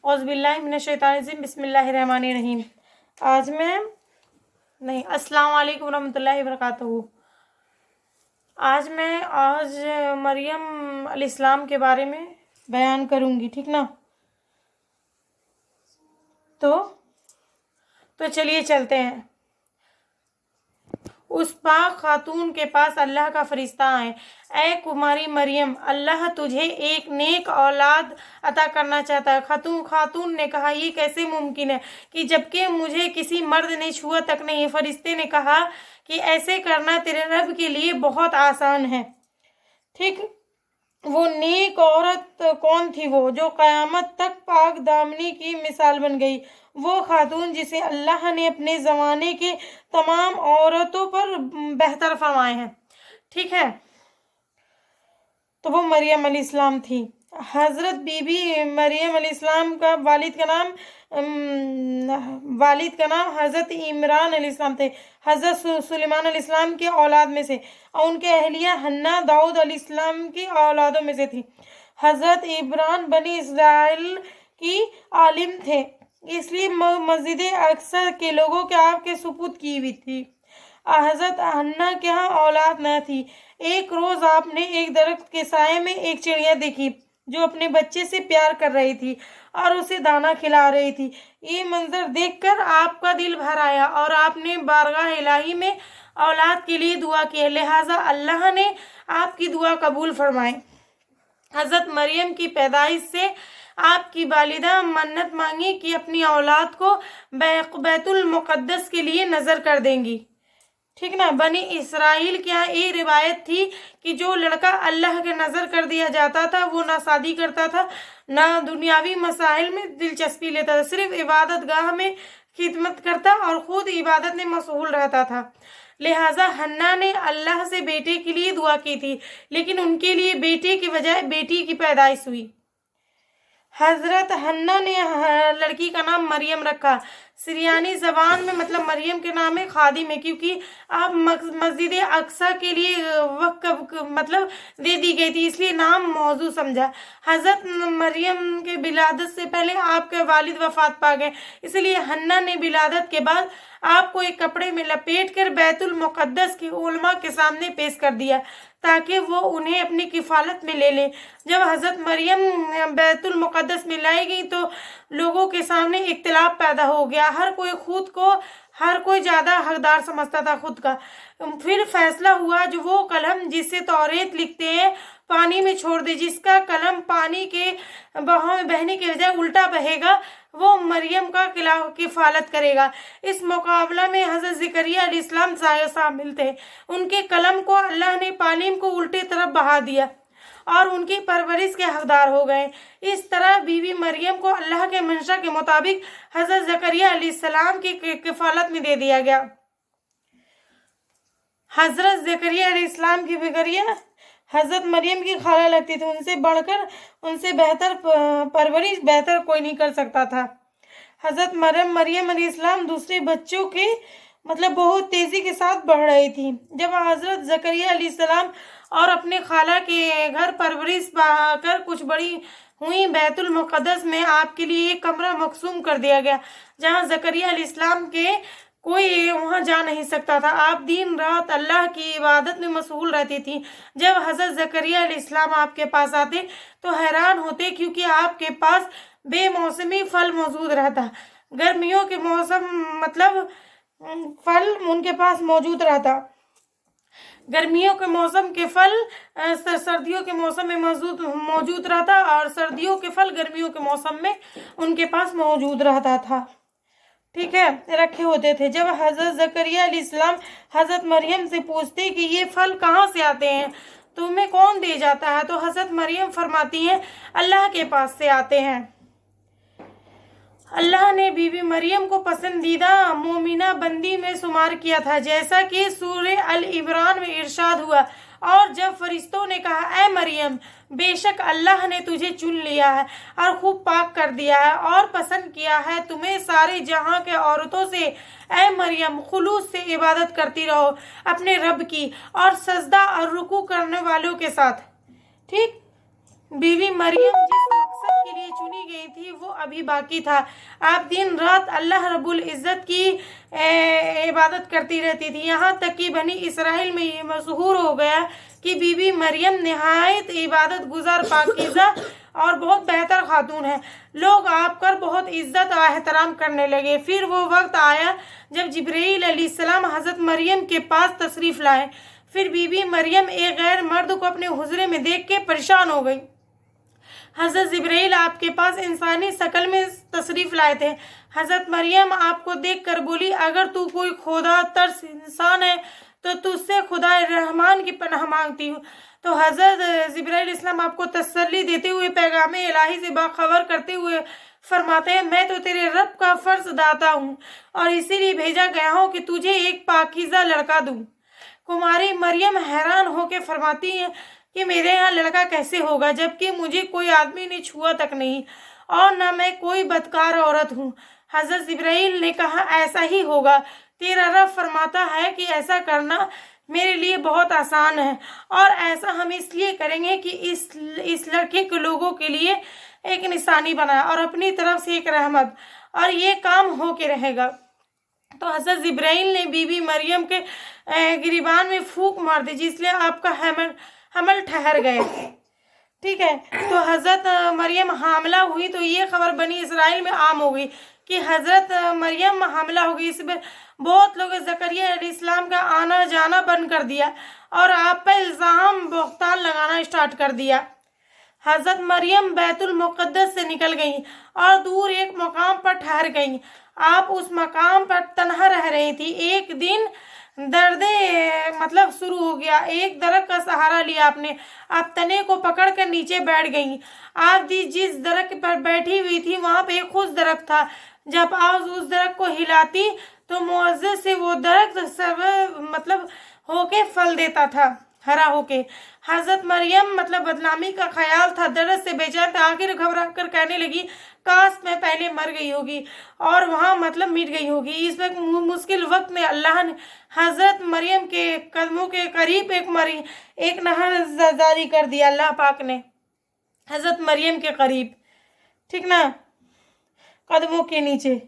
औज़ुबिल्लाहिमिनश्शैतानिर्रजीम बिस्मिल्लाहिर्रहमानिर्रहीम। अस्सलाम वालेकुम रहमतुल्लाहि वबरकातुहू। आज मरियम अलैहिस्सलाम के बारे में बयान करूँगी, ठीक ना। तो चलिए चलते हैं। उस पाक खातून के पास अल्लाह का फरिश्ता आए, ऐ कुमारी मरियम, अल्लाह तुझे एक नेक औलाद अता करना चाहता है। खातून ने कहा, ये कैसे मुमकिन है कि जबकि मुझे किसी मर्द ने छुआ तक नहीं। फरिश्ते ने कहा कि ऐसे करना तेरे रब के लिए बहुत आसान है। ठीक, वो नेक औरत कौन थी? वो जो क़यामत तक पाक दामनी की मिसाल बन गई, वो खातून जिसे अल्लाह ने अपने ज़माने के तमाम औरतों पर बेहतर फरमाए हैं। ठीक है, तो वो मरियम अलैहिस्सलाम थी। हज़रत बीबी मरियम अलैहिस्सलाम का वालिद का नाम हज़रत इमरान अलैहिस्सलाम थे। हज़रत सुलेमान अलैहिस्सलाम की औलाद में से, और उनके अहलिया हन्ना दाऊद अलैहिस्सलाम की औलादों में से थी। हज़रत इब्रान बनी इसराइल की आलिम थे, इसलिए मस्जिद अक्सा के लोगों के आपके सुपुर्द की हुई थी। हज़रत हन्ना के यहाँ औलाद न थी। एक रोज़ आपने एक दरख्त के साये में एक चिड़िया देखी जो अपने बच्चे से प्यार कर रही थी और उसे दाना खिला रही थी। ये मंजर देखकर आपका दिल भर आया और आपने बारगाह इलाही में औलाद के लिए दुआ की, लिहाजा अल्लाह ने आपकी दुआ कबूल फरमाए। हज़रत मरियम की पैदाइश से आपकी वालिदा मन्नत मांगी कि अपनी औलाद को बैतुल मुक़द्दस के लिए नज़र कर देंगी। ठीक ना। बनी इसराइल के यहाँ एक रिवायत थी कि जो लड़का अल्लाह के नज़र कर दिया जाता था वो ना शादी करता था, ना दुनियावी मसाइल में दिलचस्पी लेता था, सिर्फ इबादत गाह में खिदमत करता और ख़ुद इबादत में मशगूल रहता था। लिहाजा हन्ना ने अल्लाह से बेटे के लिए दुआ की थी, लेकिन उनके लिए बेटे के बजाय बेटी की पैदाइश हुई। हज़रत हन्ना ने लड़की का नाम मरियम रखा। सिरियानी ज़बान में मतलब मरियम के नाम है खादिम है, क्योंकि आप मस्जिद अक्सा के लिए वक़्फ़ मतलब दे दी गई थी, इसलिए नाम मौजू समझा। हज़रत मरियम के विलादत से पहले आपके वालिद वफ़ात पा गए, इसलिए हन्ना ने विलादत के बाद आपको एक कपड़े में लपेट कर बैतुल मुक़द्दस के उलमा के सामने पेश कर दिया ताकि वो उन्हें अपनी किफ़ालत में ले लें। जब हज़रत मरियम बैतुल मुक़द्दस में लाई गई तो लोगों के सामने इख्तिलाफ पैदा हो गया। हर कोई ज़्यादा हकदार समझता था खुद का। फिर फैसला हुआ जो वो कलम जिससे तौरेत लिखते हैं पानी में छोड़ दे, जिसका कलम पानी के बहाव में बहने के बजाय उल्टा बहेगा, वो मरियम का किफ़ालत करेगा। इस मुकाबला में हज़रत ज़करिया अलैहिस्सलाम शामिल थे। उनके कलम को अल्लाह ने पानी को उल्टे तरफ बहा दिया और उनकी परवरिश के हकदार हो गए। इस तरह बीबी मरियम को अल्लाह के मंशा के मुताबिक हज़रत ज़करिया अलैहिस्सलाम की किफ़ालत में दे दिया गया। हज़रत ज़करिया अलैहिस्सलाम की बिगड़िया हज़रत मरियम की खाला लगती थी, उनसे बढ़कर उनसे बेहतर परवरिश बेहतर कोई नहीं कर सकता था। हज़रत मरियम अलैहिस्सलाम दूसरे बच्चों के मतलब बहुत तेज़ी के साथ बढ़ रही थी। जब हज़रत ज़करिया अलैहिस्सलाम और अपने खाला के घर परवरिश पाकर कुछ बड़ी हुई, बैतुल मुक़द्दस में आपके लिए एक कमरा मक़सूम कर दिया गया जहाँ ज़करिया अलैहिस्सलाम के कोई वहाँ जा नहीं सकता था। आप दिन रात अल्लाह की इबादत में मशगूल रहती थी। जब हज़रत ज़करिया अलैहिस्सलाम आपके पास आते तो हैरान होते, क्योंकि आपके पास बेमौसमी फल मौजूद रहता। गर्मियों के मौसम मतलब फल उनके पास मौजूद रहता, गर्मियों के मौसम के फल सर्दियों के मौसम में मौजूद रहता और सर्दियों के फल गर्मियों के मौसम में उनके पास मौजूद रहता था। ठीक है, रखे होते थे। जब हज़रत ज़करिया अलैहिस्सलाम हज़रत मरियम से पूछते कि ये फल कहाँ से आते हैं, तुम्हें कौन दे जाता है, तो हज़रत मरियम फरमाती हैं अल्लाह के पास से आते हैं। अल्लाह ने बीबी मरियम को पसंदीदा मोमिना बंदी में शुमार किया था, जैसा कि सूरह अल इमरान में इरशाद हुआ। और जब फरिश्तों ने कहा, ऐ मरियम, बेशक अल्लाह ने तुझे चुन लिया है और खूब पाक कर दिया है और पसंद किया है तुम्हें सारे जहां के औरतों से। ऐ मरियम, खुलूस से इबादत करती रहो अपने रब की और सजदा और रुकू करने वालों के साथ। ठीक, बीवी मरियम जिस मकसद के लिए चुनी गई थी वो अभी बाकी था। आप दिन रात अल्लाह रब्बुल इज़्ज़त की इबादत करती रहती थी, यहाँ तक कि बनी इसराइल में ये मशहूर हो गया कि बीबी मरियम नहायत इबादत गुजार पाकीज़ा और बहुत बेहतर खातून है। लोग आप कर बहुत इज्जत और एहतराम करने लगे। फिर वो वक्त आया जब जिब्रील अलैहिस्सलाम हज़रत मरियम के पास तशरीफ़ लाए। फिर बीबी मरियम एक गैर मर्द को अपने हुजरे में देख के परेशान हो गई। हज़रत जिब्रील आपके पास इंसानी शक्ल में तशरीफ़ लाए थे। हज़रत मरियम आपको देख कर बोली, अगर तू कोई खुदा तर्स इंसान है तो तुझसे खुदा रहमान की पनाह मांगती हूँ। तो हज़रत जिब्रील इस्लाम आपको तसल्ली देते हुए पैगाम इलाही से बाखबर करते हुए फरमाते हैं, मैं तो तेरे रब का फ़र्ज दाता हूँ और इसीलिए भेजा गया हूँ कि तुझे एक पाकीज़ा लड़का दूँ। कुमारी मरियम हैरान होकर फरमाती है कि मेरे यहाँ लड़का कैसे होगा, जबकि मुझे कोई आदमी ने छुआ तक नहीं और न मैं कोई बदकार औरत हूँ। हज़रत जिब्राइल ने कहा, ऐसा ही होगा, तेरा रब फरमाता है कि ऐसा करना मेरे लिए बहुत आसान है और ऐसा हम इसलिए करेंगे कि इस लड़के के लोगों के लिए एक निशानी बनाया और अपनी तरफ से एक रहमत, और ये काम हो के रहेगा। तो हज़रत जिब्राइल ने बीबी मरियम के गिरिबान में फूंक मार दी, जिसलिए आपका हमल ठहर गए। ठीक है, तो हज़रत मरियम हामला हुई तो ये खबर बनी इसराइल में आम हो गई कि हज़रत मरियम हामला हो गई। इसमें बहुत लोग ज़करिया अलैहिस्सलाम का आना जाना बंद कर दिया और आप पर इल्ज़ाम बहतान लगाना स्टार्ट कर दिया। हज़रत मरियम बैतुल मुक़द्दस से निकल गई और दूर एक मकाम पर ठहर गई। आप उस मकाम पर तन्हा रह रही थी। एक दिन दर्द शुरू हो गया। एक दरख्त का सहारा लिया आपने, आप तने को पकड़ कर नीचे बैठ गई। आप जिस दरख्त पर बैठी हुई थी वहाँ पे एक खुश दरख्त था। जब आप उस दरख्त को हिलाती तो मुअज्जज़ से वो दरख्त सब होके फल देता था, हरा होके। हज़रत मरियम बदनामी का ख्याल था, दर्द से बेचैन था। आखिर घबरा कर कहने लगी, काश मैं पहले मर गई होगी और वहाँ मिट गई होगी। इस वक्त मुश्किल वक्त में अल्लाह ने हज़रत मरियम के कदमों के करीब एक नहर जारी कर दिया। अल्लाह पाक ने हज़रत मरियम के करीब, ठीक ना, कदमों के नीचे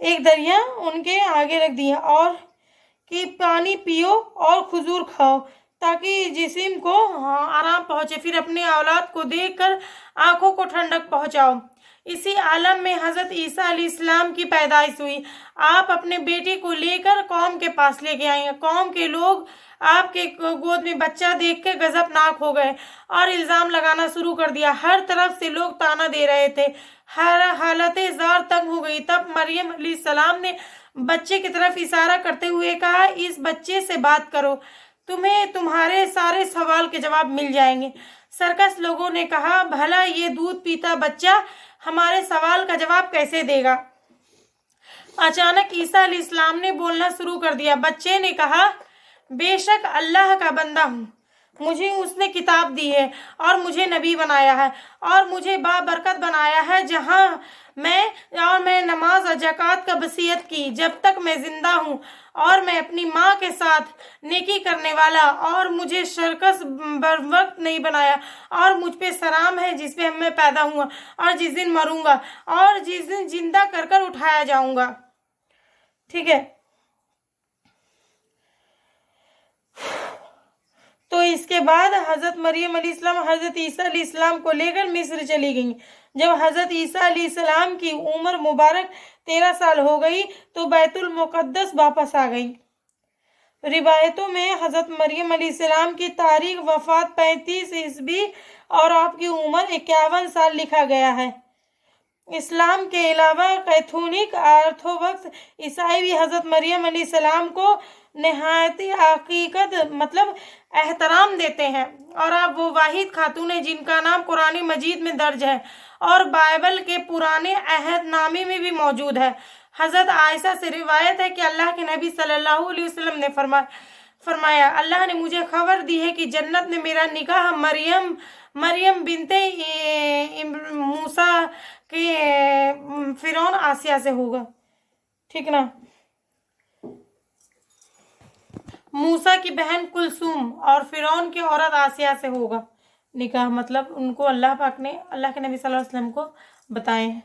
एक दरिया उनके आगे रख दिया और कि पानी पियो और खजूर खाओ ताकि जिस्म को आराम पहुँचे, फिर अपने औलाद को देखकर आंखों को ठंडक पहुँचाओ। इसी आलम में हज़रत ईसा अलैहिस्सलाम की पैदाइश हुई। आप अपने बेटे को लेकर कौम के पास लेके आए। कौम के लोग आपके गोद में बच्चा देख के गजबनाक हो गए और इल्ज़ाम लगाना शुरू कर दिया। हर तरफ से लोग ताना दे रहे थे। हर हालत जार तंग हो गई। तब मरियम अलैहिस्सलाम ने बच्चे की तरफ इशारा करते हुए कहा, इस बच्चे से बात करो, तुम्हें तुम्हारे सारे सवाल के जवाब मिल जाएंगे। सर्कस लोगों ने कहा, भला ये दूध पीता बच्चा हमारे सवाल का जवाब कैसे देगा। अचानक ईसा अलैहिस्सलाम ने बोलना शुरू कर दिया। बच्चे ने कहा, बेशक अल्लाह का बंदा हूँ, मुझे उसने किताब दी है और मुझे नबी बनाया है और मुझे बाबरकत बनाया है, जहाँ मैं नमाज और ज़कात का वसीयत की जब तक मैं जिंदा हूँ, और मैं अपनी माँ के साथ नेकी करने वाला, और मुझे शर्कस बर वक्त नहीं बनाया, और मुझ पे सलाम है जिस पे मैं पैदा हुआ और जिस दिन मरूंगा और जिस दिन जिंदा कर उठाया जाऊंगा। ठीक है, तो इसके बाद हज़रत मरियम अलैहिस्सलाम हज़रत ईसा अलैहिस्सलाम को लेकर मिस्र चली गई। जब हज़रत ईसा अलैहिस्सलाम की उम्र मुबारक 13 साल हो गई तो बैतुल मुक़द्दस वापस आ गई। रिवायतों में हज़रत मरियम अलैहिस्सलाम की तारीख वफ़ात 35 ईस्वी और आपकी उम्र 51 साल लिखा गया है। इस्लाम के अलावा कैथोलिक ऑर्थोडॉक्स ईसाई भी हज़रत मरियम अलैहिस्सलाम को नहायत हकीकत एहतराम देते हैं और आप वो वाहिद खातून है जिनका नाम कुरान मजीद में दर्ज है और बाइबल के पुराने अहदनामे में भी मौजूद है। हज़रत आयशा से रिवायत है कि अल्लाह के नबी सल्लल्लाहु अलैहि वसल्लम ने फरमाया, अल्लाह ने मुझे खबर दी है कि जन्नत में मेरा निकाह मरियम बिनते मूसा के फिरौन आसिया से होगा। ठीक ना, मूसा की बहन कुलसूम और फिरौन की औरत आसिया से होगा। نکاح مطلب ان کو اللہ پاک نے اللہ کے نبی صلی اللہ علیہ وسلم کو بتائے ہیں.